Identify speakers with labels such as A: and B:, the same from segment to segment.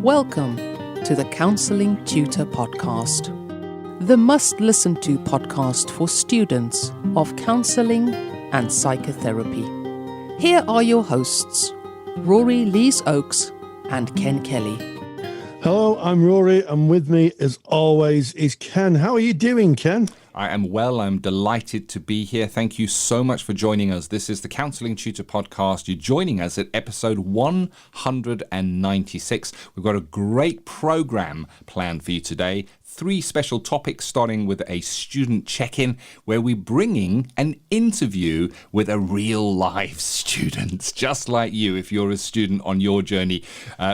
A: Welcome to the Counselling Tutor Podcast, the must-listen-to podcast for students of counselling and psychotherapy. Here are your hosts, Rory Lees-Oakes and Ken Kelly.
B: Hello, I'm Rory, and with me, as always, is Ken. How are you doing, Ken?
C: I am well. I'm delighted to be here. Thank you so much for joining us. This is the Counselling Tutor Podcast. You're joining us at episode 196. We've got a great program planned for you today. 3 special topics, starting with a student check-in, where we're bringing an interview with a real-life student, just like you, if you're a student on your journey.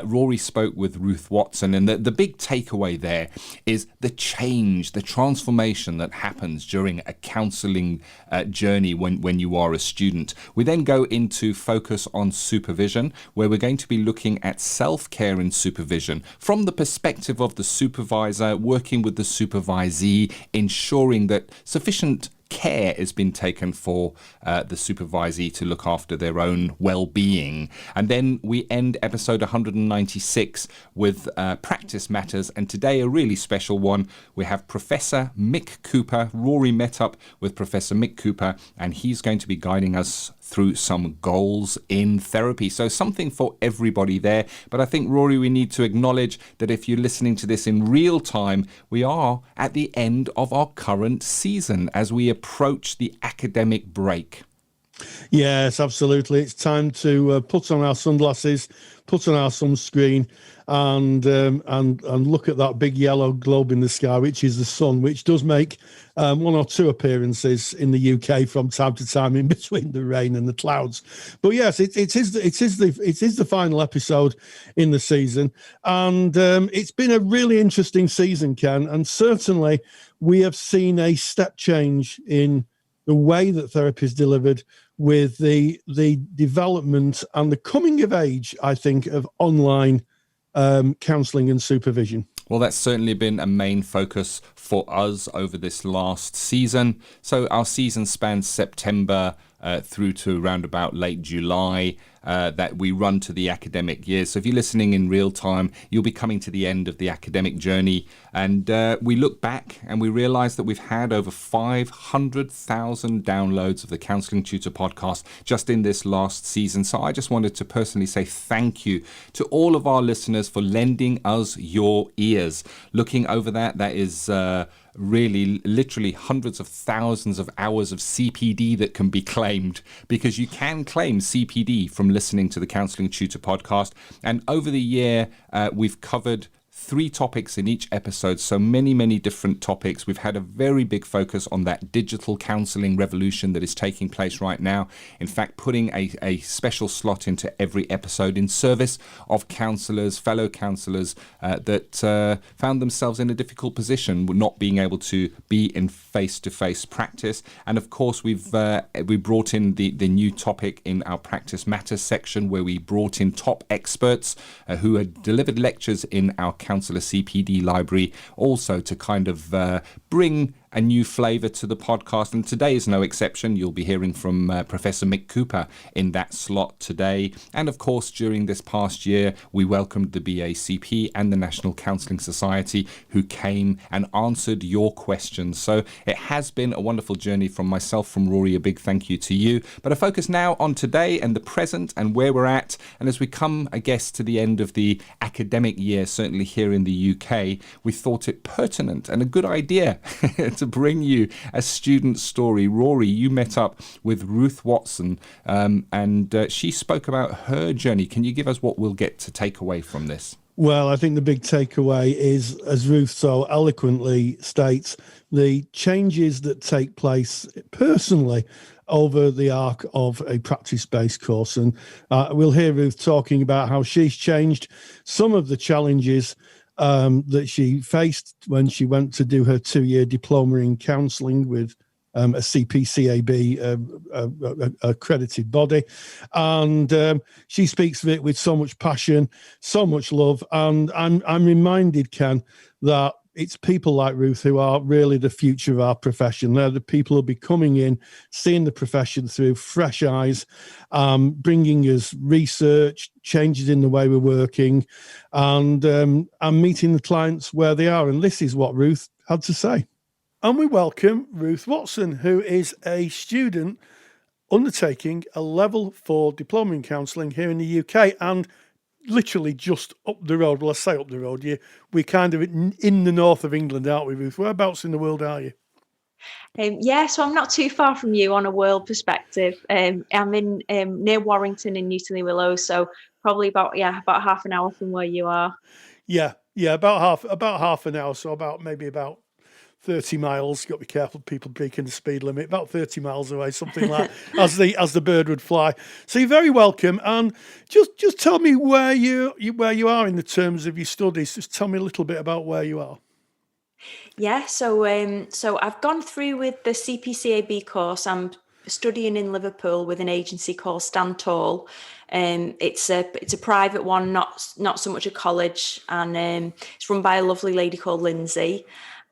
C: Rory spoke with Ruth Watson, and the big takeaway there is the change, the transformation that happens during a counselling journey when you are a student. We then go into focus on supervision, where we're going to be looking at self-care in supervision from the perspective of the supervisor, working with the supervisee, ensuring that sufficient care has been taken for the supervisee to look after their own well-being. And then we end episode 196 with practice matters. And today, a really special one. We have Professor Mick Cooper. Rory met up with Professor Mick Cooper, and he's going to be guiding us through some goals in therapy. So something for everybody there. But I think, Rory, we need to acknowledge that if you're listening to this in real time, we are at the end of our current season as we approach the academic break.
B: Yes, absolutely. It's time to put on our sunglasses, put on our sunscreen, and look at that big yellow globe in the sky, which is the sun, which does make 1 or 2 appearances in the UK from time to time in between the rain and the clouds. But yes, it is the final episode in the season, and it's been a really interesting season, Ken. And certainly we have seen a step change in the way that therapy is delivered, with the development and the coming of age, I think, of online counselling and supervision.
C: Well, that's certainly been a main focus for us over this last season. So our season spans September through to around about late July, that we run to the academic year. So if you're listening in real time, you'll be coming to the end of the academic journey. And we look back and we realize that we've had over 500,000 downloads of the Counselling Tutor Podcast just in this last season. So I just wanted to personally say thank you to all of our listeners for lending us your ears. Looking over that is really literally hundreds of thousands of hours of CPD that can be claimed, because you can claim CPD from listening to the Counselling Tutor Podcast. And over the year, we've covered 3 topics in each episode, so many different topics. We've had a very big focus on that digital counselling revolution that is taking place right now. In fact, putting a special slot into every episode in service of counsellors, fellow counsellors that found themselves in a difficult position, not being able to be in face-to-face practice. And of course, we brought in the new topic in our Practice Matters section, where we brought in top experts who had delivered lectures in our Counsellor CPD library, also to kind of bring a new flavour to the podcast. And today is no exception. You'll be hearing from Professor Mick Cooper in that slot today. And of course, during this past year, we welcomed the BACP and the National Counselling Society, who came and answered your questions. So it has been a wonderful journey from myself, from Rory. A big thank you to you. But I focus now on today and the present and where we're at. And as we come, I guess, to the end of the academic year, certainly here in the UK, we thought it pertinent and a good idea to bring you a student story. Rory, you met up with Ruth Watson, and she spoke about her journey. Can you give us what we'll get to take away from this?
B: Well, I think the big takeaway is, as Ruth so eloquently states, the changes that take place personally over the arc of a practice-based course. And we'll hear Ruth talking about how she's changed, some of the challenges that she faced when she went to do her 2-year diploma in counselling with a CPCAB accredited body. And she speaks of it with so much passion, so much love. And I'm reminded, Ken, that it's people like Ruth who are really the future of our profession. They're the people who'll be coming in, seeing the profession through fresh eyes, bringing us research, changes in the way we're working, and meeting the clients where they are. And this is what Ruth had to say. And we welcome Ruth Watson, who is a student undertaking a level 4 diploma in counselling here in the UK, and literally just up the road. Well, I say up the road. We're kind of in the north of England, aren't we, Ruth? Whereabouts in the world are you?
D: So I'm not too far from you on a world perspective. I'm in near Warrington in Newton Willows, so probably about half an hour from where you are.
B: Yeah, about half an hour. So maybe about 30 miles. Got to be careful, people breaking the speed limit. About 30 miles away, something like as the bird would fly. So you're very welcome. And just tell me where you are in the terms of your studies. Just tell me a little bit about where you are.
D: Yeah, so I've gone through with the CPCAB course. I'm studying in Liverpool with an agency called Stand Tall. It's a private one, not so much a college, and it's run by a lovely lady called Lindsay.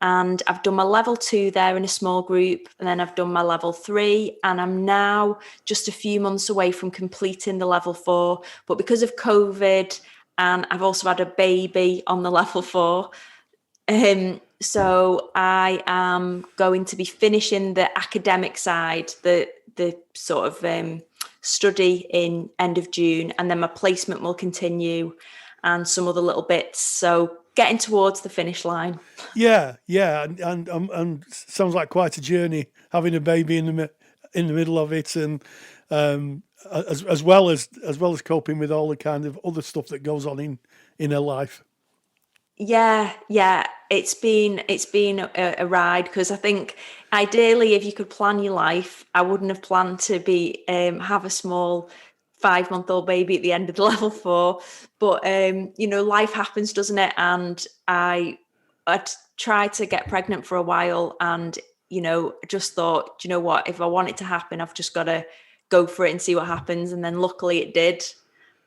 D: And I've done my level 2 there in a small group, and then I've done my level 3, and I'm now just a few months away from completing the level 4. But because of COVID, and I've also had a baby on the level 4, so I am going to be finishing the academic side, the sort of study in end of June, and then my placement will continue and some other little bits. So getting towards the finish line. Yeah,
B: and sounds like quite a journey having a baby in the middle of it, and as well as coping with all the kind of other stuff that goes on in her life.
D: Yeah, it's been a ride, because I think ideally, if you could plan your life, I wouldn't have planned to be have a small 5-month-old baby at the end of the level 4, but life happens, doesn't it? And I'd tried to get pregnant for a while, and just thought, you know what, if I want it to happen, I've just got to go for it and see what happens. And then luckily it did,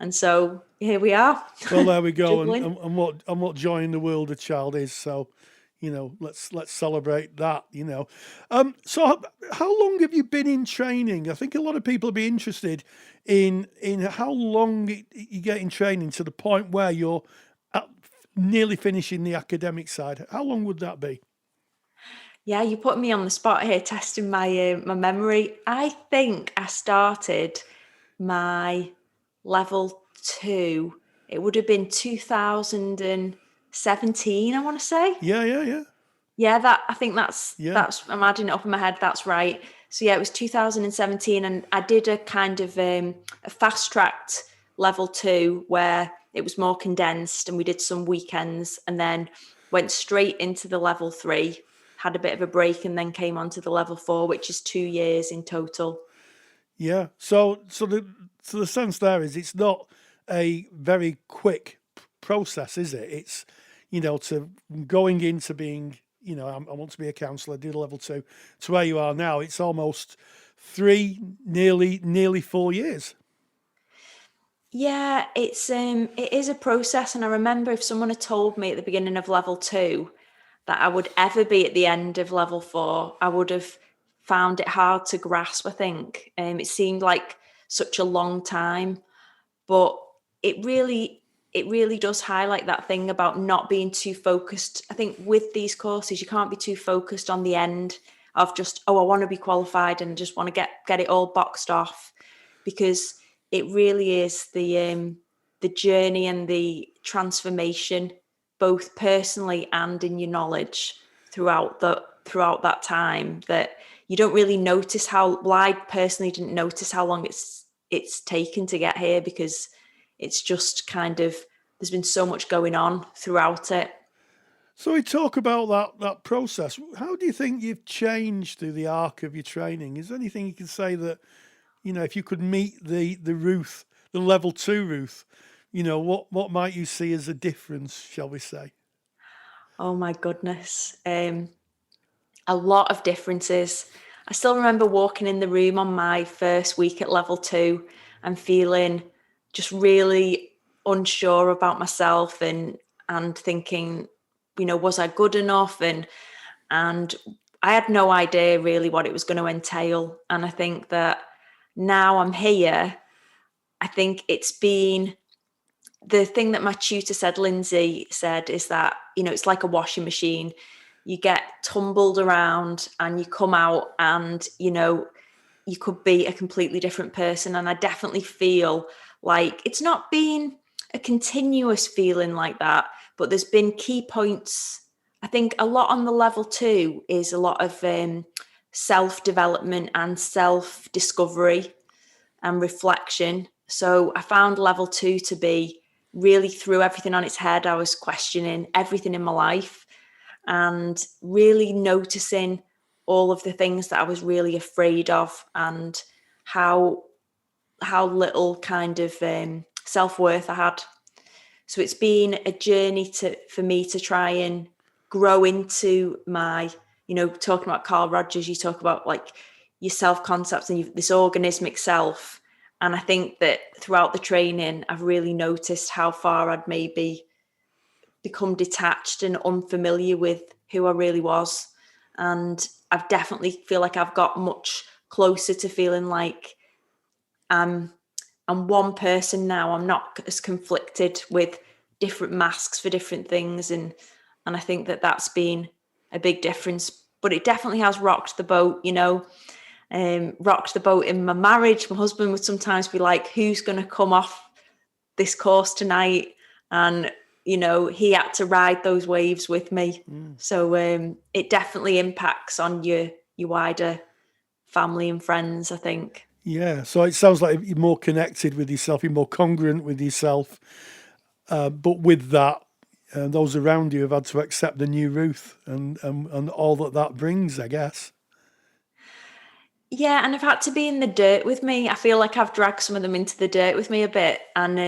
D: and so here we are.
B: Well, there we go. and what joy in the world a child is. So let's celebrate that. So how long have you been in training? I think a lot of people will be interested in how long you get in training to the point where you're nearly finishing the academic side. How long would that be?
D: Yeah, you put me on the spot here, testing my memory. I think I started my level 2. It would have been 2017, I want to say.
B: Yeah.
D: Yeah, I think that's I'm adding it up in my head. That's right. So yeah, it was 2017, and I did a kind of a fast-tracked level 2 where it was more condensed, and we did some weekends, and then went straight into the level 3, had a bit of a break, and then came on to the level 4, which is 2 years in total.
B: Yeah. So the sense there is it's not a very quick process, is it? It's to going into being, I want to be a counsellor, do the level 2, to where you are now, it's almost 3, nearly 4 years.
D: Yeah, it is a process. And I remember if someone had told me at the beginning of level 2 that I would ever be at the end of level 4, I would have found it hard to grasp, I think. It seemed like such a long time, but it really does highlight that thing about not being too focused. I think with these courses, you can't be too focused on the end of just, I want to be qualified and just want to get it all boxed off, because it really is the journey and the transformation, both personally and in your knowledge throughout that time, that you don't really notice I personally didn't notice how long it's taken to get here, because it's just kind of, there's been so much going on throughout it.
B: So we talk about that process. How do you think you've changed through the arc of your training? Is there anything you can say that, if you could meet the Ruth, the level 2 Ruth, what might you see as a difference, shall we say?
D: Oh my goodness. A lot of differences. I still remember walking in the room on my first week at level 2 and feeling just really unsure about myself and thinking, was I good enough? And I had no idea really what it was going to entail. And I think that now I'm here, I think it's been the thing that my tutor said, Lindsay said, is that, it's like a washing machine. You get tumbled around and you come out and, you could be a completely different person. And I definitely feel like it's not been a continuous feeling like that, but there's been key points. I think a lot on the level 2 is a lot of self-development and self-discovery and reflection. So I found level 2 to be really threw everything on its head. I was questioning everything in my life and really noticing all of the things that I was really afraid of and how little kind of self-worth I had. So it's been a journey for me to try and grow into my, talking about Carl Rogers, you talk about like your self-concepts and this organismic self. And I think that throughout the training, I've really noticed how far I'd maybe become detached and unfamiliar with who I really was. And I definitely feel like I've got much closer to feeling like I'm one person now. I'm not as conflicted with different masks for different things. And I think that that's been a big difference. But it definitely has rocked the boat, rocked the boat in my marriage. My husband would sometimes be like, who's going to come off this course tonight? And, he had to ride those waves with me. So it definitely impacts on your wider family and friends, I think.
B: Yeah, so it sounds like you're more connected with yourself, you're more congruent with yourself. But with that, those around you have had to accept the new Ruth and all that brings, I guess.
D: Yeah, and I've had to be in the dirt with me. I feel like I've dragged some of them into the dirt with me a bit. And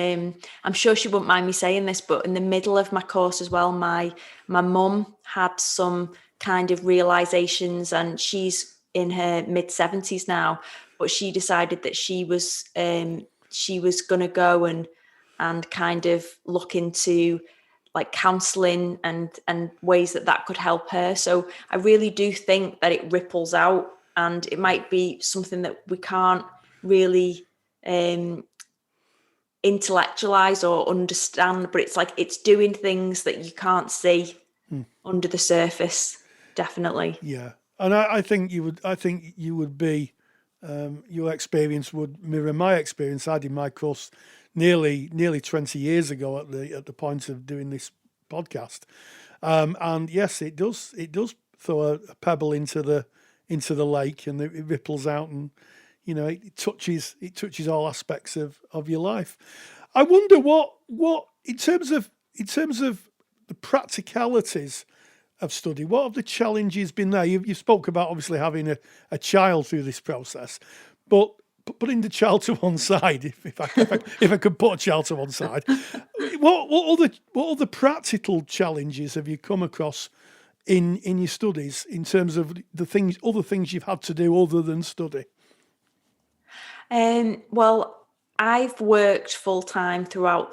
D: I'm sure she wouldn't mind me saying this, but in the middle of my course as well, my mum had some kind of realizations, and she's in her mid-70s now, but she decided that she was going to go and kind of look into like counselling and ways that could help her. So I really do think that it ripples out. And it might be something that we can't really intellectualize or understand, but it's like it's doing things that you can't see under the surface. Definitely.
B: Yeah, and I think you would be. Your experience would mirror my experience. I did my course nearly 20 years ago at the point of doing this podcast, and yes, it does throw a pebble into the lake, and it ripples out, and it touches all aspects of your life. I wonder what in terms of the practicalities of study, what have the challenges been there? You spoke about obviously having a child through this process, but putting the child to one side, if I could put a child to one side, what other practical challenges have you come across in your studies in terms of other things you've had to do other than study?
D: Well, I've worked full time throughout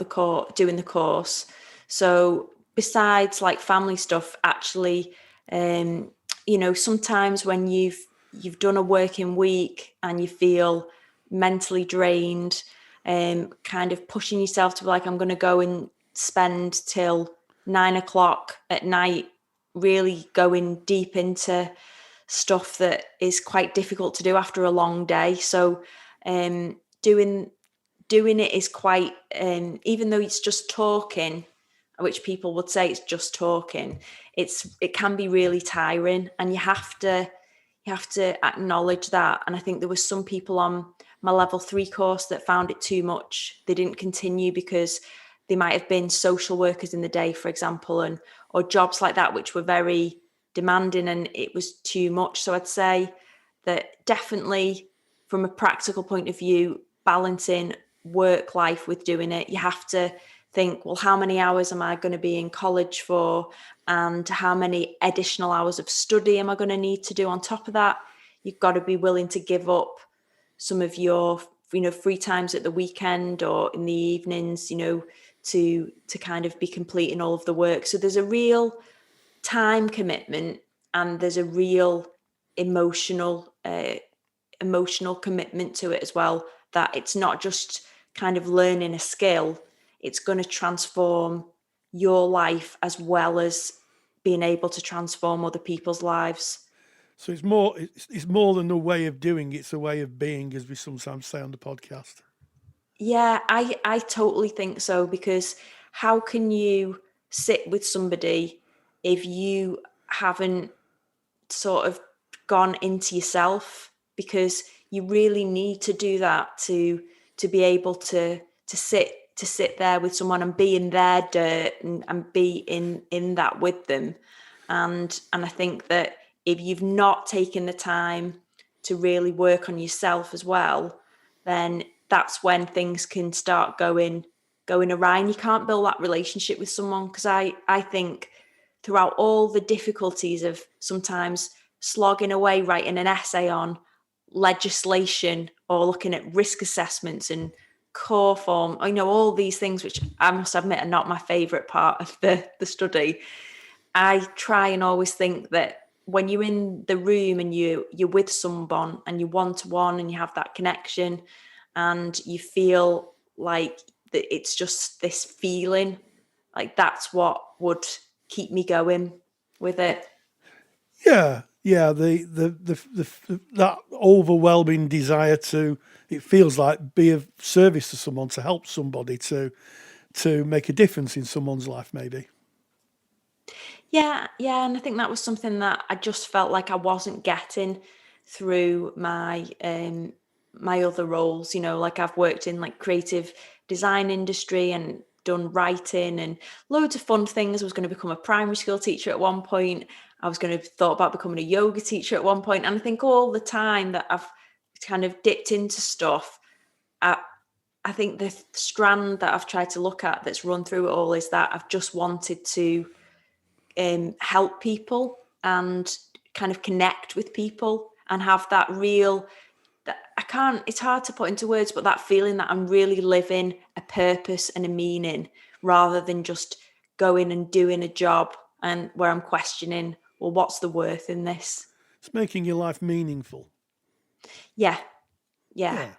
D: doing the course. So besides like family stuff, actually, sometimes when you've done a working week and you feel mentally drained, kind of pushing yourself to be like, I'm going to go and spend till 9:00 at night really going deep into stuff that is quite difficult to do after a long day. So doing it is quite, even though it's just talking, which people would say it's just talking, it can be really tiring, and you have to acknowledge that. And I think there was some people on my level 3 course that found it too much. They didn't continue because they might have been social workers in the day, for example, or jobs like that, which were very demanding, and it was too much. So I'd say that definitely from a practical point of view, balancing work life with doing it, you have to think, well, how many hours am I going to be in college for? And how many additional hours of study am I going to need to do on top of that? You've got to be willing to give up some of your, free times at the weekend or in the evenings, to kind of be completing all of the work. So there's a real time commitment, and there's a real emotional commitment to it as well, that it's not just kind of learning a skill, it's going to transform your life as well as being able to transform other people's lives.
B: So it's more than a way of doing, it's a way of being, as we sometimes say on the podcast.
D: Yeah, I totally think so, because how can you sit with somebody if you haven't sort of gone into yourself? Because you really need to do that to be able to sit there with someone and be in their dirt and be in that with them. And I think that if you've not taken the time to really work on yourself as well, then that's when things can start going awry, and you can't build that relationship with someone. Because I think throughout all the difficulties of sometimes slogging away writing an essay on legislation or looking at risk assessments and core form, all these things, which I must admit are not my favourite part of the study, I try and always think that when you're in the room and you're with someone and you're one-to-one and you have that connection and you feel like that, it's just this feeling, like that's what would keep me going with it.
B: Yeah, that overwhelming desire to, it feels like, be of service to someone, to help somebody, to make a difference in someone's life, maybe.
D: Yeah, and I think that was something that I just felt like I wasn't getting through my my other roles. Like I've worked in like creative design industry and done writing and loads of fun things. I was going to become a primary school teacher at one point. I was going to thought about becoming a yoga teacher at one point. And I think all the time that I've kind of dipped into stuff, I think the strand that I've tried to look at that's run through it all is that I've just wanted to help people and kind of connect with people and have that real, it's hard to put into words, but that feeling that I'm really living a purpose and a meaning, rather than just going and doing a job and where I'm questioning, well, what's the worth in this?
B: It's making your life meaningful.
D: Yeah,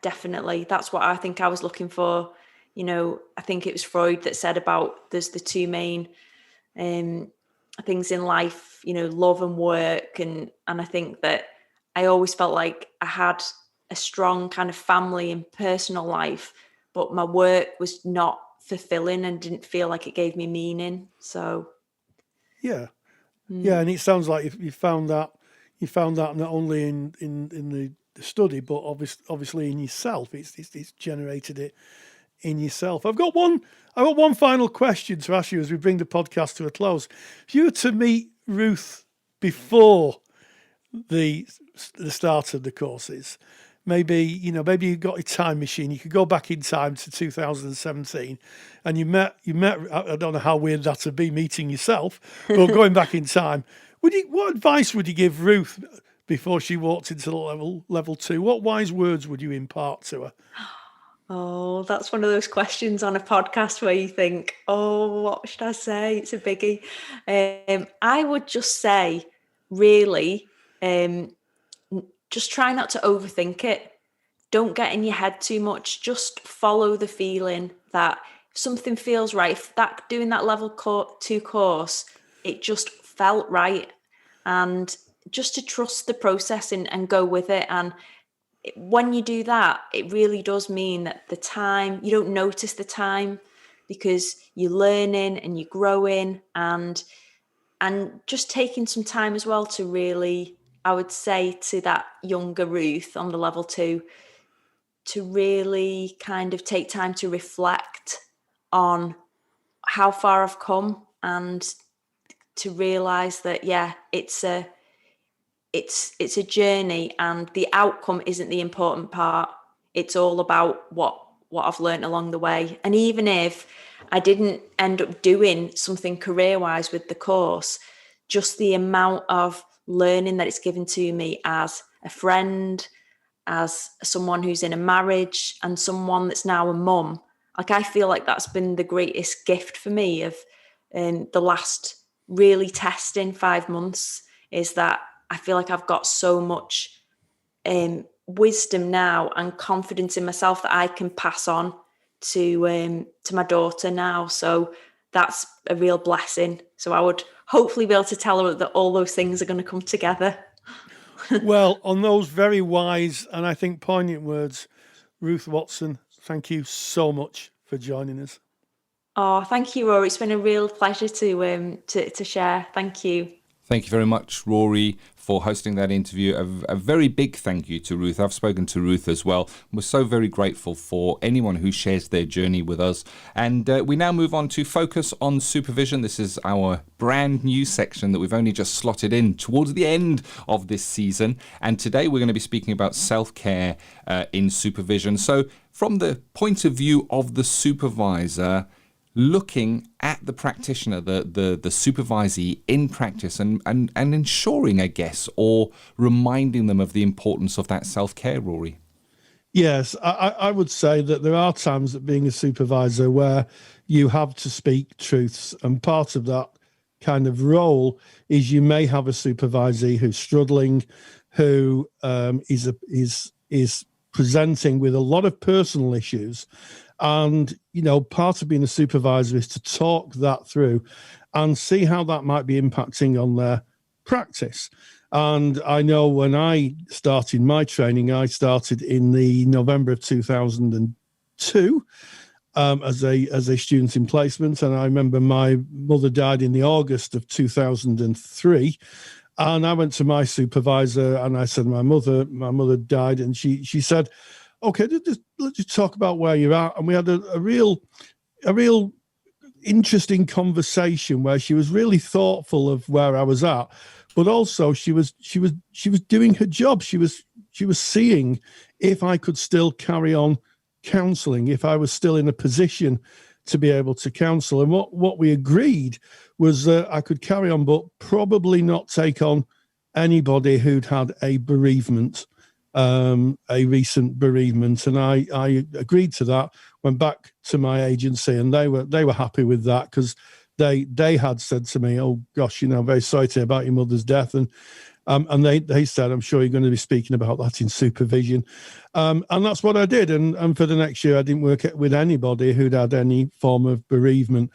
D: definitely. That's what I think I was looking for. I think it was Freud that said about there's the two main things in life, love and work. And I think that I always felt like I had a strong kind of family and personal life, but my work was not fulfilling and didn't feel like it gave me meaning. So
B: yeah, and it sounds like you found that not only in the study, but obviously in yourself. It's generated it in yourself. I've got one final question to ask you as we bring the podcast to a close. If you were to meet Ruth before the start of the courses, maybe you got a time machine, you could go back in time to 2017 and you met, I don't know how weird that would be, meeting yourself, but going back in time, what advice would you give Ruth before she walked into level 2? What wise words would you impart to her?
D: Oh, that's one of those questions on a podcast where you think, oh, what should I say? It's a biggie. I would just say, really, just try not to overthink it. Don't get in your head too much. Just follow the feeling that if something feels right. If doing that level 2 course, it just felt right. And just to trust the process and go with it. And when you do that, it really does mean that the time, you don't notice the time because you're learning and you're growing and just taking some time as well to really, I would say to that younger Ruth on the level 2, to really kind of take time to reflect on how far I've come and to realize that, it's a journey and the outcome isn't the important part. It's all about what I've learned along the way. And even if I didn't end up doing something career-wise with the course, just the amount of learning that it's given to me as a friend, as someone who's in a marriage and someone that's now a mum, like I feel like that's been the greatest gift for me of the last really testing 5 months is that I feel like I've got so much wisdom now and confidence in myself that I can pass on to my daughter now. So that's a real blessing. So I would hopefully be able to tell her that all those things are going to come together.
B: Well, on those very wise and I think poignant words, Ruth Watson, thank you so much for joining us.
D: Oh, thank you, Rory. It's been a real pleasure to share. Thank you.
C: Thank you very much, Rory, for hosting that interview. A very big thank you to Ruth. I've spoken to Ruth as well. We're so very grateful for anyone who shares their journey with us. And we now move on to Focus on Supervision. This is our brand new section that we've only just slotted in towards the end of this season. And today we're going to be speaking about self-care in supervision. So from the point of view of the supervisor, looking at the practitioner, the supervisee in practice and ensuring, I guess, or reminding them of the importance of that self-care, Rory.
B: Yes, I would say that there are times that being a supervisor where you have to speak truths, and part of that kind of role is you may have a supervisee who's struggling, who is presenting with a lot of personal issues. And, part of being a supervisor is to talk that through and see how that might be impacting on their practice. And I know when I started my training, I started in the November of 2002 as a student in placement. And I remember my mother died in the August of 2003. And I went to my supervisor and I said, my mother died. And she said, okay, let's just talk about where you're at. And we had a real interesting conversation where she was really thoughtful of where I was at, but also she was doing her job. She was seeing if I could still carry on counselling, if I was still in a position to be able to counsel. And what we agreed was that I could carry on, but probably not take on anybody who'd had a bereavement. A recent bereavement, and I agreed to that. Went back to my agency, and they were happy with that because they had said to me, "Oh gosh, very sorry to hear about your mother's death," and they said, "I'm sure you're going to be speaking about that in supervision," and that's what I did. And for the next year, I didn't work with anybody who'd had any form of bereavement.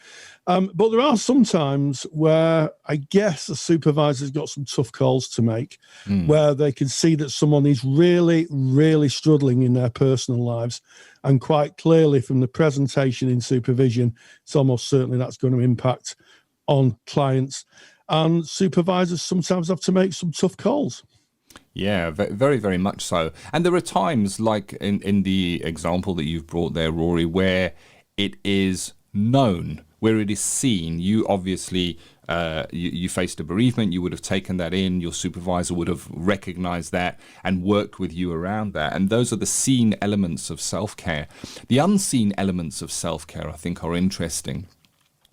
B: But there are some times where I guess the supervisor's got some tough calls to make, where they can see that someone is really, really struggling in their personal lives. And quite clearly from the presentation in supervision, it's almost certainly that's going to impact on clients. And supervisors sometimes have to make some tough calls.
C: Yeah, very, very much so. And there are times, like in the example that you've brought there, Rory, where it is known, where it is seen. You obviously, you faced a bereavement, you would have taken that in, your supervisor would have recognized that and worked with you around that. And those are the seen elements of self-care. The unseen elements of self-care, I think, are interesting.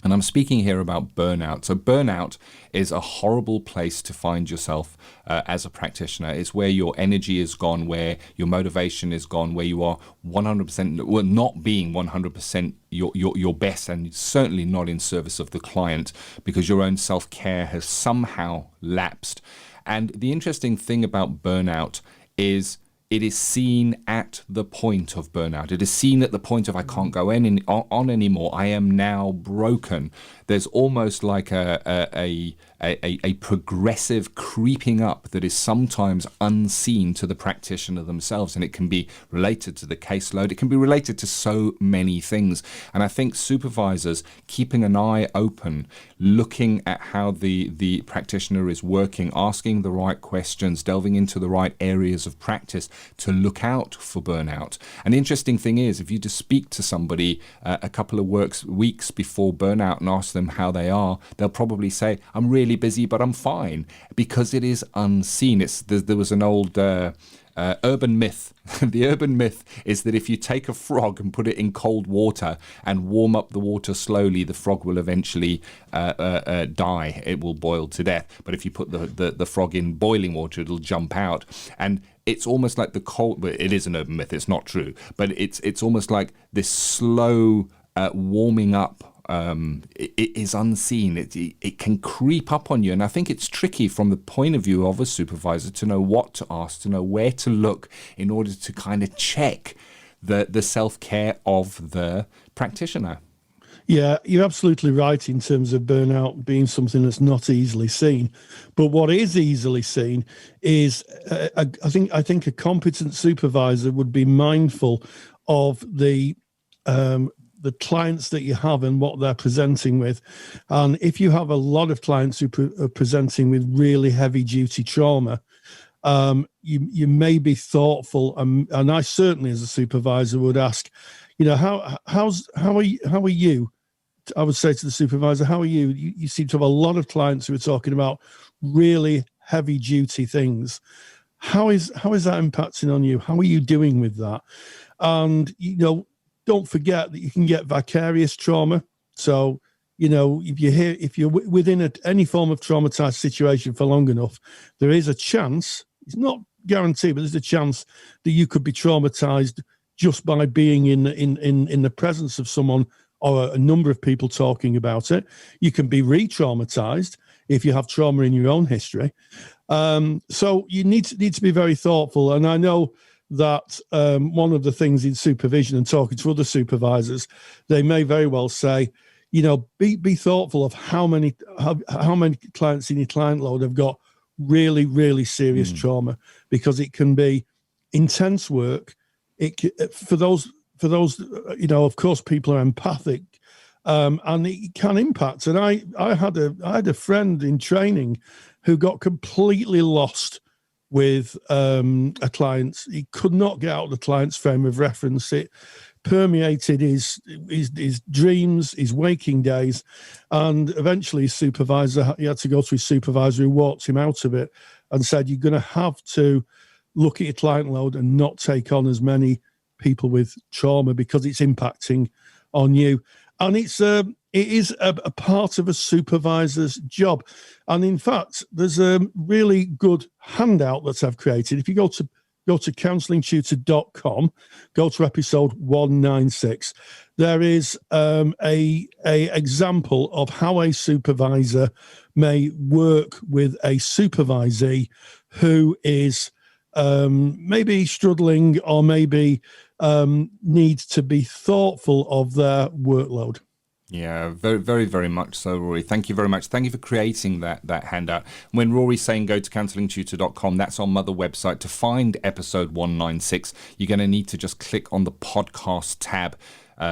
C: And I'm speaking here about burnout. So burnout is a horrible place to find yourself as a practitioner. It's where your energy is gone, where your motivation is gone, where you are 100%, well, not being 100% your best, and certainly not in service of the client, because your own self-care has somehow lapsed. And the interesting thing about burnout is it is seen at the point of burnout. It is seen at the point of I can't go on anymore. I am now broken. There's almost like a progressive creeping up that is sometimes unseen to the practitioner themselves, and it can be related to the caseload. It can be related to so many things. And I think supervisors keeping an eye open, looking at how the practitioner is working, asking the right questions, delving into the right areas of practice to look out for burnout. And the interesting thing is, if you just speak to somebody a couple of weeks before burnout and ask them how they are, they'll probably say, I'm really busy, but I'm fine, because it is unseen. There was an old urban myth. The urban myth is that if you take a frog and put it in cold water and warm up the water slowly, the frog will eventually die. It will boil to death. But if you put the frog in boiling water, it'll jump out. And it's almost like the cold. Well, it is an urban myth. It's not true, but it's almost like this slow warming up it is unseen. It can creep up on you. And I think it's tricky from the point of view of a supervisor to know what to ask, to know where to look in order to kind of check the self-care of the practitioner.
B: Yeah, you're absolutely right in terms of burnout being something that's not easily seen. But what is easily seen is, I think a competent supervisor would be mindful of the clients that you have and what they're presenting with. And if you have a lot of clients who are presenting with really heavy duty trauma, you may be thoughtful. And I certainly, as a supervisor, would ask, how are you? I would say to the supervisor, how are you? You seem to have a lot of clients who are talking about really heavy duty things. How is that impacting on you? How are you doing with that? And, don't forget that you can get vicarious trauma. So, if you're within any form of traumatized situation for long enough, there is a chance, it's not guaranteed, but there's a chance that you could be traumatized just by being in the presence of someone or a number of people talking about it. You can be re-traumatized if you have trauma in your own history. So you need to be very thoughtful. And I know that one of the things in supervision and talking to other supervisors, they may very well say, be thoughtful of how many clients in your client load have got really, really serious trauma, because it can be intense work. For those, of course, people are empathic, and it can impact. And I had a friend in training who got completely lost with a client. He could not get out of the client's frame of reference. It permeated his dreams, his waking days, and eventually he had to go to his supervisor, who walked him out of it and said, you're going to have to look at your client load and not take on as many people with trauma, because it's impacting on you. And it is a part of a supervisor's job. And in fact, there's a really good handout that I've created. If you go to counsellingtutor.com, go to episode 196, there is a example of how a supervisor may work with a supervisee who is maybe struggling, or maybe needs to be thoughtful of their workload.
C: Yeah, very, very, very much so, Rory. Thank you very much. Thank you for creating that handout. When Rory's saying go to counsellingtutor.com, that's our mother website. To find episode 196, you're going to need to just click on the podcast tab.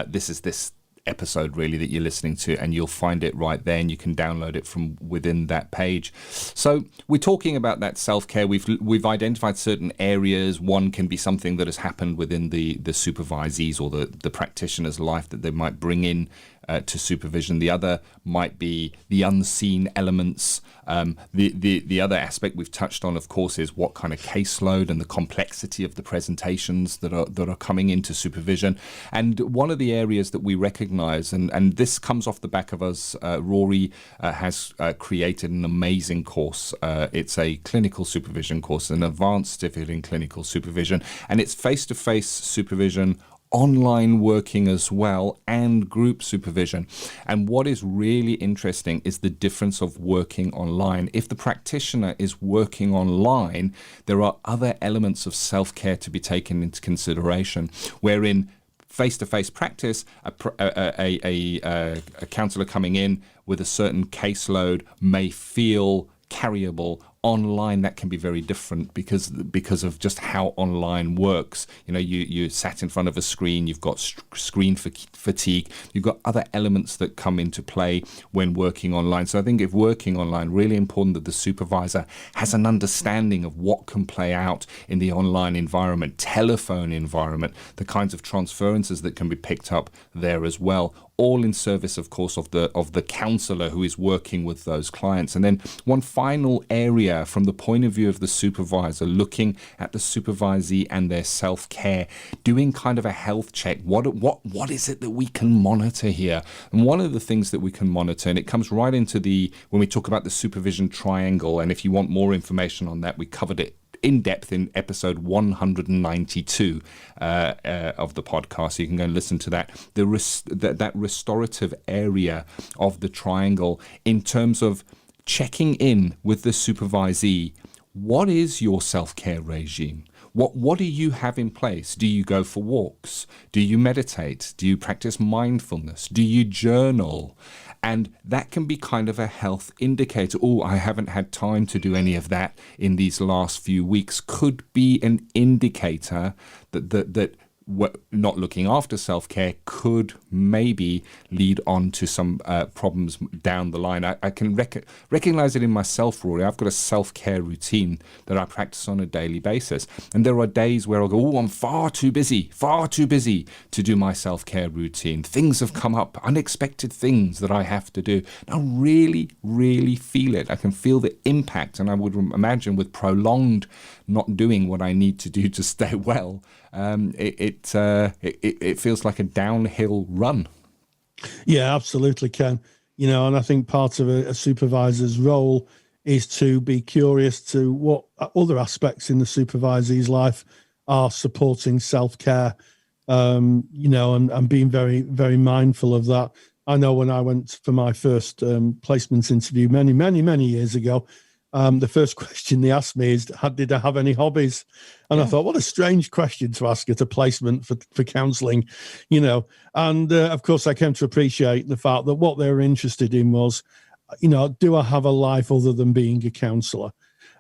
C: This is this episode really that you're listening to, and you'll find it right there, and you can download it from within that page. So we're talking about that self-care. We've identified certain areas. One can be something that has happened within the supervisee's or the practitioner's life that they might bring in to supervision. The other might be the unseen elements. The other aspect we've touched on, of course, is what kind of caseload and the complexity of the presentations that are coming into supervision. And one of the areas that we recognise, and this comes off the back of us, Rory has created an amazing course. It's a clinical supervision course, an advanced certificate in clinical supervision, and it's face-to-face supervision, online working as well, and group supervision. And what is really interesting is the difference of working online. If the practitioner is working online, there are other elements of self-care to be taken into consideration, wherein face-to-face practice, a counsellor coming in with a certain caseload may feel carryable. Online, that can be very different because of just how online works. You sat in front of a screen, you've got screen fatigue, you've got other elements that come into play when working online. So I think if working online, really important that the supervisor has an understanding of what can play out in the online environment, telephone environment, the kinds of transferences that can be picked up there as well, all in service, of course, of the counsellor who is working with those clients. And then one final area from the point of view of the supervisor, looking at the supervisee and their self-care, doing kind of a health check. What is it that we can monitor here? And one of the things that we can monitor, and it comes right into when we talk about the supervision triangle, and if you want more information on that, we covered it in depth in episode 192 of the podcast. So you can go and listen to that. That restorative area of the triangle in terms of checking in with the supervisee. What is your self-care regime? What do you have in place? Do you go for walks? Do you meditate? Do you practice mindfulness? Do you journal? And that can be kind of a health indicator. Oh, I haven't had time to do any of that in these last few weeks. Could be an indicator that not looking after self-care could maybe lead on to some problems down the line. I can recognize it in myself, Rory. I've got a self-care routine that I practice on a daily basis. And there are days where I'll go, oh, I'm far too busy to do my self-care routine. Things have come up, unexpected things that I have to do. And I really, really feel it. I can feel the impact. And I would imagine with prolonged not doing what I need to do to stay well, it feels like a downhill run.
B: Yeah, absolutely, Ken. And I think part of a supervisor's role is to be curious to what other aspects in the supervisee's life are supporting self-care, and being very, very mindful of that. I know when I went for my first placements interview many, many, many years ago, the first question they asked me is, did I have any hobbies? And I thought, what a strange question to ask at a placement for counselling, And of course, I came to appreciate the fact that what they were interested in was, do I have a life other than being a counsellor?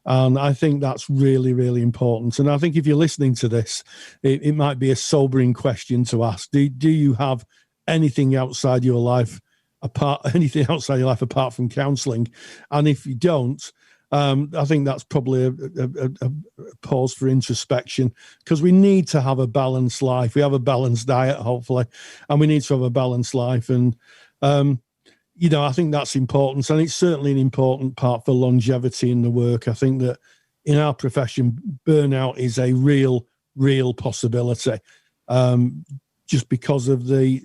B: And I think that's really, really important. And I think if you're listening to this, it might be a sobering question to ask. Do you have anything outside your life apart from counselling? And if you don't, I think that's probably a pause for introspection, because we need to have a balanced life. We have a balanced diet, hopefully, and we need to have a balanced life. And, I think that's important. And it's certainly an important part for longevity in the work. I think that in our profession, burnout is a real possibility, just because of the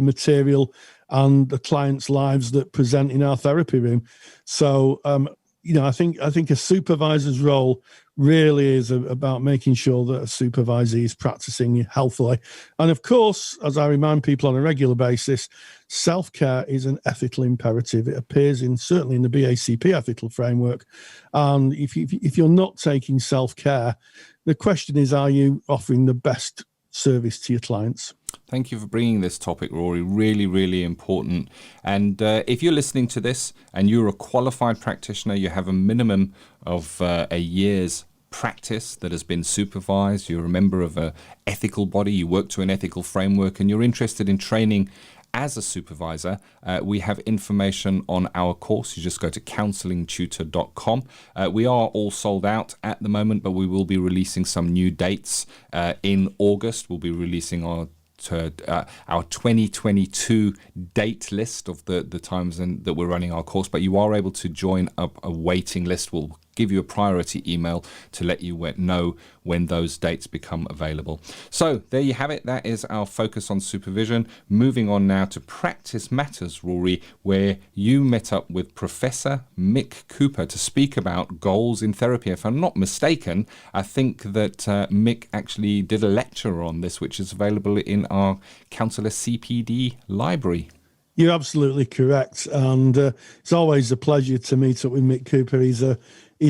B: material and the clients' lives that present in our therapy room. So, I think a supervisor's role really is about making sure that a supervisee is practicing healthily. And of course, as I remind people on a regular basis, self-care is an ethical imperative. It appears certainly in the BACP ethical framework. And if you're not taking self-care, the question is, are you offering the best service to your clients?
C: Thank you for bringing this topic, Rory. Really, really important. And if you're listening to this and you're a qualified practitioner, you have a minimum of a year's practice that has been supervised, you're a member of an ethical body, you work to an ethical framework, and you're interested in training as a supervisor, we have information on our course. You just go to counsellingtutor.com. We are all sold out at the moment, but we will be releasing some new dates in August. We'll be releasing our 2022 date list of the times that we're running our course, but you are able to join up a waiting list. We'll give you a priority email to let you know when those dates become available. So there you have it. That is our focus on supervision. Moving on now to Practice Matters, Rory, where you met up with Professor Mick Cooper to speak about goals in therapy. If I'm not mistaken, I think that Mick actually did a lecture on this, which is available in our Counsellor CPD library.
B: You're absolutely correct. And it's always a pleasure to meet up with Mick Cooper. He's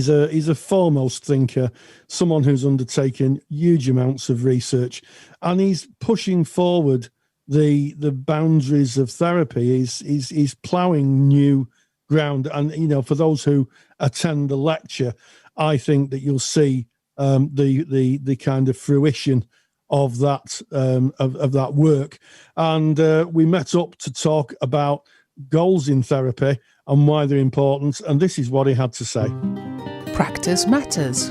B: a foremost thinker, someone who's undertaken huge amounts of research, and he's pushing forward the boundaries of therapy. He's ploughing new ground. And, for those who attend the lecture, I think that you'll see the kind of fruition of that work. And we met up to talk about goals in therapy and why they're important. And this is what he had to say.
A: Practice Matters.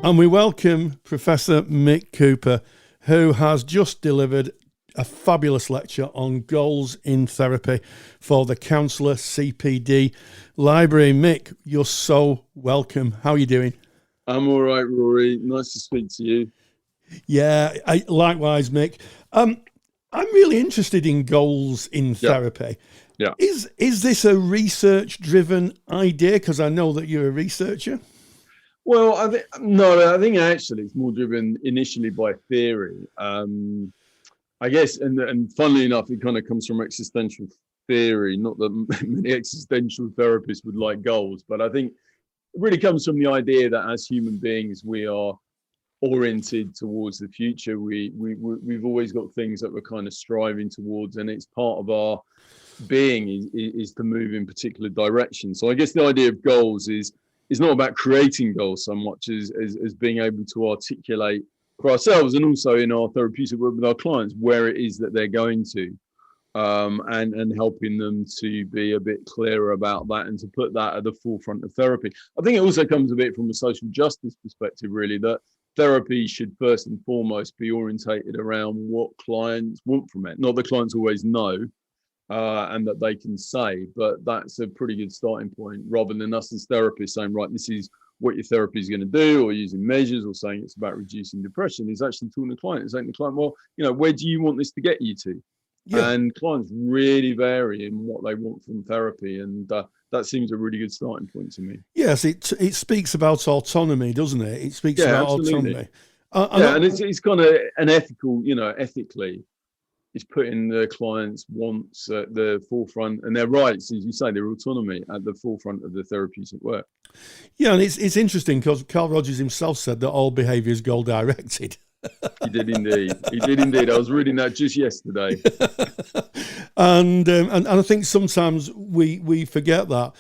B: And we welcome Professor Mick Cooper, who has just delivered a fabulous lecture on goals in therapy for the Counsellor CPD library. Mick, you're so welcome. How are you doing?
E: I'm all right, Rory. Nice to speak to you.
B: Yeah, likewise, Mick. I'm really interested in goals in therapy.
E: Yeah.
B: Is this a research-driven idea? Because I know that you're a researcher.
E: Well, I think actually it's more driven initially by theory. I guess, and funnily enough, it kind of comes from existential theory. Not that many existential therapists would like goals, but I think it really comes from the idea that as human beings, we are oriented towards the future. We've always got things that we're kind of striving towards, and it's part of our being is to move in particular directions. So I guess the idea of goals is not about creating goals so much as being able to articulate for ourselves and also in our therapeutic work with our clients where it is that they're going to, and helping them to be a bit clearer about that and to put that at the forefront of therapy. I think it also comes a bit from a social justice perspective, really, that therapy should first and foremost be orientated around what clients want from it. Not that clients always know and that they can say, but that's a pretty good starting point, rather than us as therapists saying, right, this is what your therapy is going to do, or using measures, or saying it's about reducing depression. Is actually talking to the client and saying to the client, well, where do you want this to get you to? Yeah. And clients really vary in what they want from therapy, and that seems a really good starting point to me.
B: Yes, it speaks about autonomy, doesn't it? It speaks about
E: absolutely.
B: autonomy.
E: And it's kind of an ethical, ethically, it's putting the client's wants at the forefront and their rights, as you say, their autonomy at the forefront of the therapeutic work.
B: Yeah, and it's interesting because Carl Rogers himself said that all behaviour is goal directed.
E: He did indeed. I was reading that just yesterday.
B: and I think sometimes we forget that.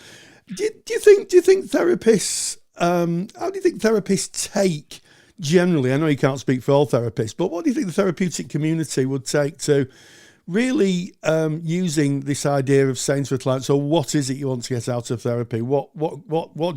B: Do you think therapists? How do you think therapists take generally? I know you can't speak for all therapists, but what do you think the therapeutic community would take to really using this idea of saying to a client, so what is it you want to get out of therapy? What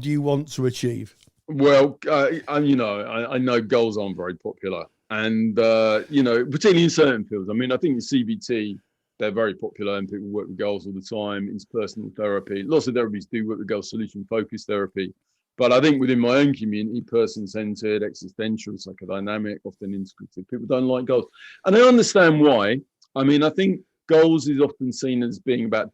B: do you want to achieve?
E: Well, I know goals aren't very popular, and particularly in certain fields. I mean, I think in CBT they're very popular, and people work with goals all the time. Interpersonal therapy, lots of therapies do work with goal solution focused therapy, but I think within my own community, person-centered, existential, psychodynamic, often integrative, people don't like goals, and I understand why. I mean, I think goals is often seen as being about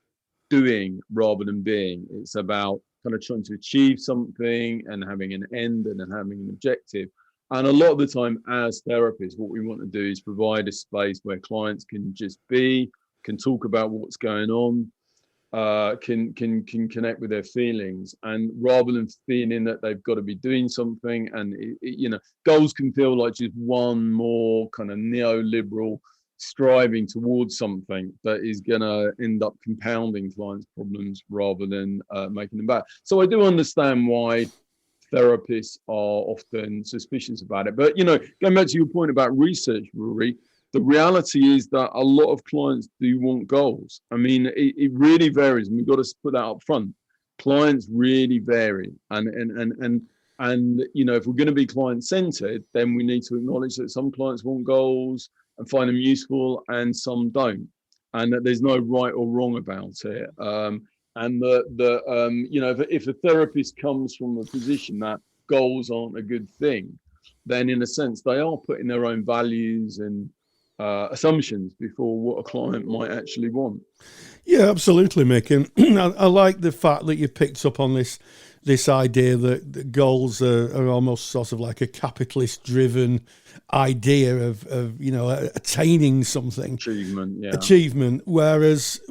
E: doing rather than being. It's about kind of trying to achieve something and having an end and then having an objective. And a lot of the time as therapists, what we want to do is provide a space where clients can just be, can talk about what's going on, can connect with their feelings, and rather than feeling that they've got to be doing something. And goals can feel like just one more kind of neoliberal striving towards something that is going to end up compounding clients' problems rather than making them better. So I do understand why therapists are often suspicious about it. But, going back to your point about research, Rory, the reality is that a lot of clients do want goals. I mean, it really varies, and we've got to put that up front. Clients really vary. And if we're going to be client-centered, then we need to acknowledge that some clients want goals and find them useful, and some don't, and that there's no right or wrong about it. And if a therapist comes from a position that goals aren't a good thing, then in a sense they are putting their own values and assumptions before what a client might actually want.
B: Yeah, absolutely, Mick. And I like the fact that you picked up on this idea that goals are almost sort of like a capitalist-driven idea of attaining something, achievement. Whereas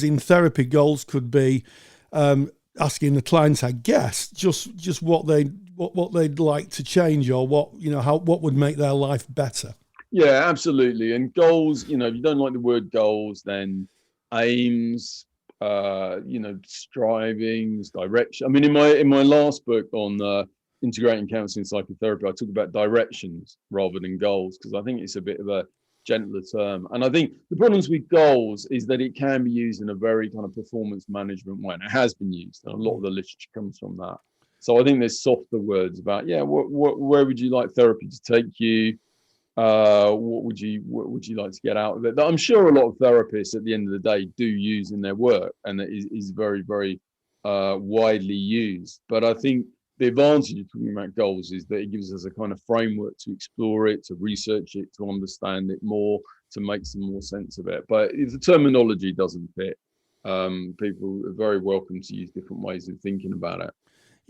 B: in therapy, goals could be asking the client, I guess, just what they'd like to change, or what would make their life better.
E: Yeah, absolutely. And goals, if you don't like the word goals, then aims, strivings, direction. I mean, in my last book on integrating counselling and psychotherapy, I talk about directions rather than goals, because I think it's a bit of a gentler term. And I think the problems with goals is that it can be used in a very kind of performance management way, and it has been used, and a lot of the literature comes from that. So I think there's softer words about, where would you like therapy to take you? What would you like to get out of it? That I'm sure a lot of therapists at the end of the day do use in their work, and it is very, very widely used. But I think the advantage of talking about goals is that it gives us a kind of framework to explore it, to research it, to understand it more, to make some more sense of it. But if the terminology doesn't fit, people are very welcome to use different ways of thinking about it.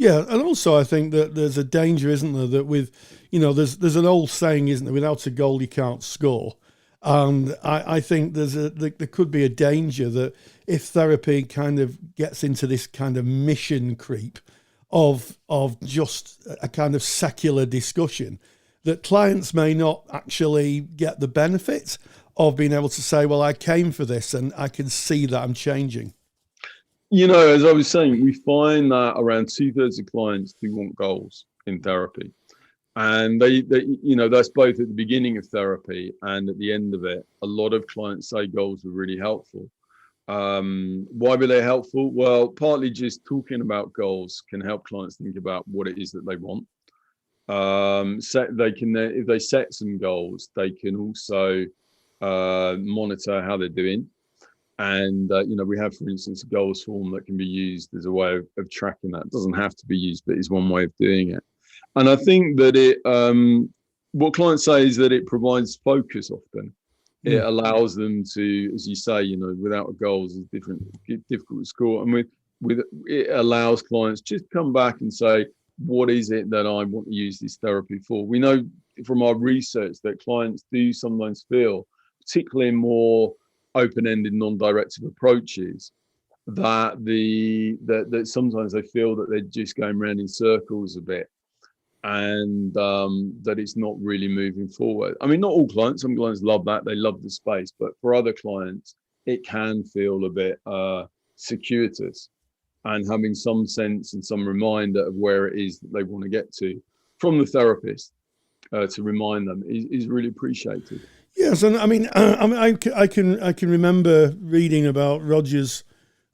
B: Yeah, and also I think that there's a danger, isn't there, that with, there's an old saying, isn't there, without a goal you can't score. And I think there could be a danger that if therapy kind of gets into this kind of mission creep of just a kind of secular discussion, that clients may not actually get the benefit of being able to say, well, I came for this and I can see that I'm changing.
E: As I was saying, we find that around 2/3 of clients do want goals in therapy. And they that's both at the beginning of therapy and at the end of it. A lot of clients say goals are really helpful. Why were they helpful? Well, partly just talking about goals can help clients think about what it is that they want. If they set some goals, they can also monitor how they're doing. And, we have, for instance, a goals form that can be used as a way of tracking that. It doesn't have to be used, but it's one way of doing it. And I think that what clients say is that it provides focus often. It allows them to, as you say, without goals is difficult to score. And it allows clients just come back and say, what is it that I want to use this therapy for? We know from our research that clients do sometimes feel, particularly in more open-ended, non-directive approaches, that sometimes they feel that they're just going around in circles a bit, and that it's not really moving forward. I mean, not all clients. Some clients love that; they love the space. But for other clients, it can feel a bit circuitous, and having some sense and some reminder of where it is that they want to get to from the therapist to remind them is really appreciated.
B: Yes, and I can remember reading about Roger's,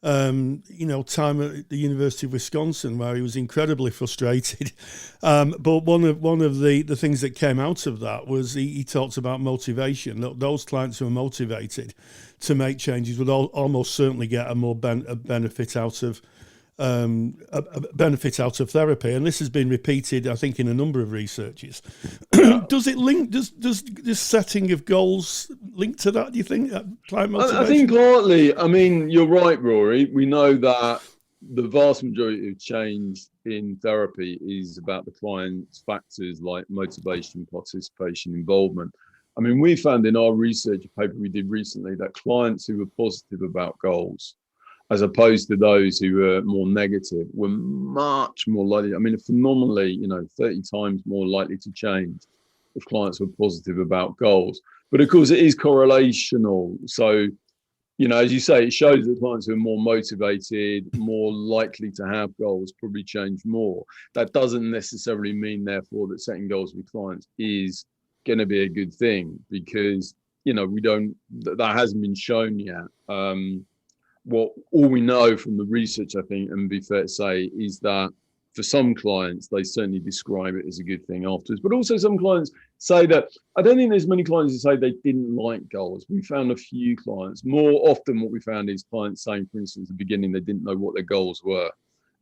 B: time at the University of Wisconsin, where he was incredibly frustrated. But one of the things that came out of that was he talked about motivation. Those clients who are motivated to make changes would almost certainly get a more benefit out of therapy, and this has been repeated, I think, in a number of researches. Does it link? Does this setting of goals link to that? Do you think client motivation?
E: I think partly. I mean, you're right, Rory. We know that the vast majority of change in therapy is about the client's factors like motivation, participation, involvement. I mean, we found in our research paper we did recently that clients who were positive about goals, as opposed to those who were more negative, were much more likely. I mean, phenomenally, 30 times more likely to change if clients were positive about goals. But of course, it is correlational. So, as you say, it shows that clients who are more motivated, more likely to have goals, probably change more. That doesn't necessarily mean, therefore, that setting goals with clients is going to be a good thing, because, that hasn't been shown yet. All we know from the research, I think, and be fair to say, is that for some clients, they certainly describe it as a good thing afterwards. But also some clients say that, I don't think there's many clients who say they didn't like goals. We found a few clients. More often what we found is clients saying, for instance, at the beginning, they didn't know what their goals were,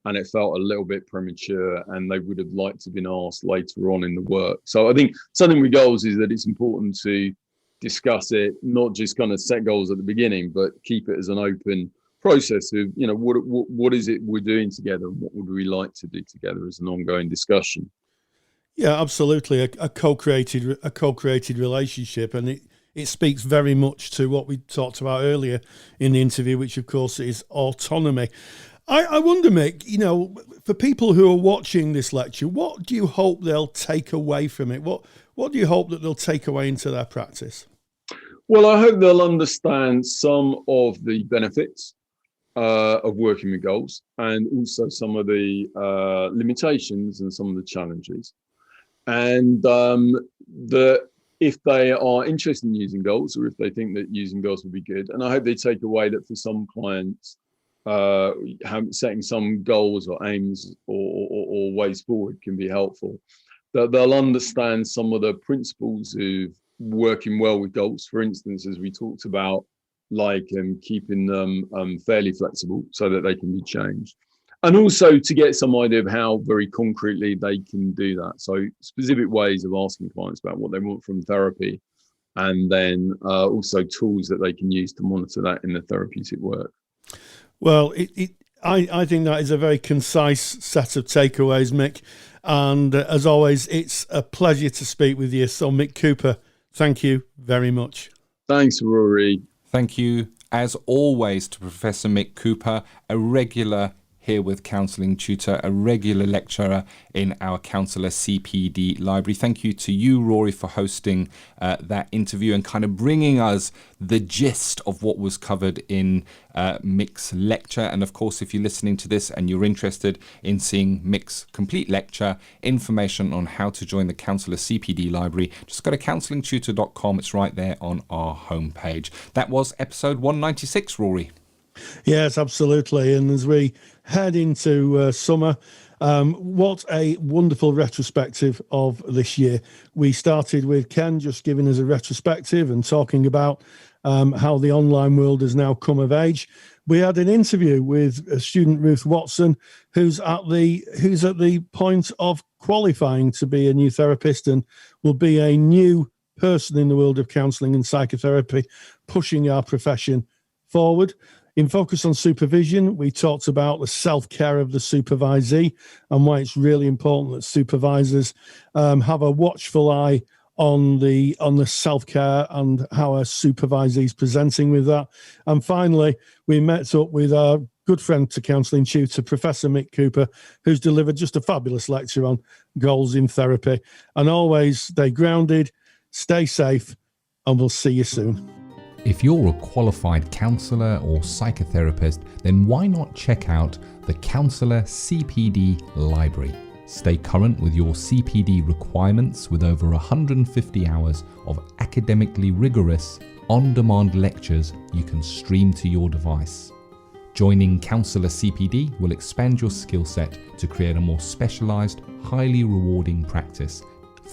E: and it felt a little bit premature, and they would have liked to have been asked later on in the work. So I think something with goals is that it's important to discuss it, not just kind of set goals at the beginning, but keep it as an open process of, what is it we're doing together, and what would we like to do together as an ongoing discussion.
B: Yeah, absolutely. A co-created relationship, and it speaks very much to what we talked about earlier in the interview, which of course is autonomy. I wonder, Mick, for people who are watching this lecture, what do you hope they'll take away from it? What do you hope that they'll take away into their practice?
E: Well, I hope they'll understand some of the benefits of working with goals, and also some of the limitations and some of the challenges. And that if they are interested in using goals, or if they think that using goals would be good, and I hope they take away that for some clients, setting some goals or aims or ways forward can be helpful. That they'll understand some of the principles of working well with goals, for instance, as we talked about, like keeping them fairly flexible so that they can be changed, and also to get some idea of how very concretely they can do that. So specific ways of asking clients about what they want from therapy, and then also tools that they can use to monitor that in the therapeutic work.
B: Well, I think that is a very concise set of takeaways, Mick. And as always, it's a pleasure to speak with you. So, Mick Cooper, thank you very much.
E: Thanks, Rory.
C: Thank you, as always, to Professor Mick Cooper, a regular here with Counselling Tutor, a regular lecturer in our Counsellor CPD library. Thank you to you, Rory, for hosting that interview and kind of bringing us the gist of what was covered in Mick's lecture. And of course, if you're listening to this and you're interested in seeing Mick's complete lecture, information on how to join the Counsellor CPD library, just go to counsellingtutor.com. It's right there on our homepage. That was episode 196, Rory.
B: Yes, absolutely. And as we head into summer, what a wonderful retrospective of this year. We started with Ken just giving us a retrospective and talking about how the online world has now come of age. We had an interview with a student, Ruth Watson, who's at the point of qualifying to be a new therapist and will be a new person in the world of counselling and psychotherapy, pushing our profession forward. In Focus on Supervision, we talked about the self-care of the supervisee and why it's really important that supervisors have a watchful eye on the self-care and how a supervisee is presenting with that. And finally, we met up with our good friend to Counselling Tutor, Professor Mick Cooper, who's delivered just a fabulous lecture on goals in therapy. And always stay grounded, stay safe, and we'll see you soon.
F: If you're a qualified counsellor or psychotherapist, then why not check out the Counselor CPD Library? Stay current with your CPD requirements with over 150 hours of academically rigorous, on-demand lectures you can stream to your device. Joining Counselor CPD will expand your skill set to create a more specialised, highly rewarding practice.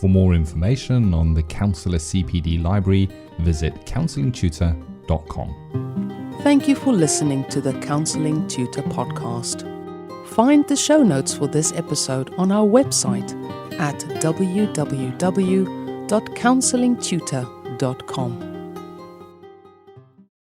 F: For more information on the Counselor CPD Library, visit counsellingtutor.com.
A: Thank you for listening to the Counselling Tutor Podcast. Find the show notes for this episode on our website at www.counsellingtutor.com.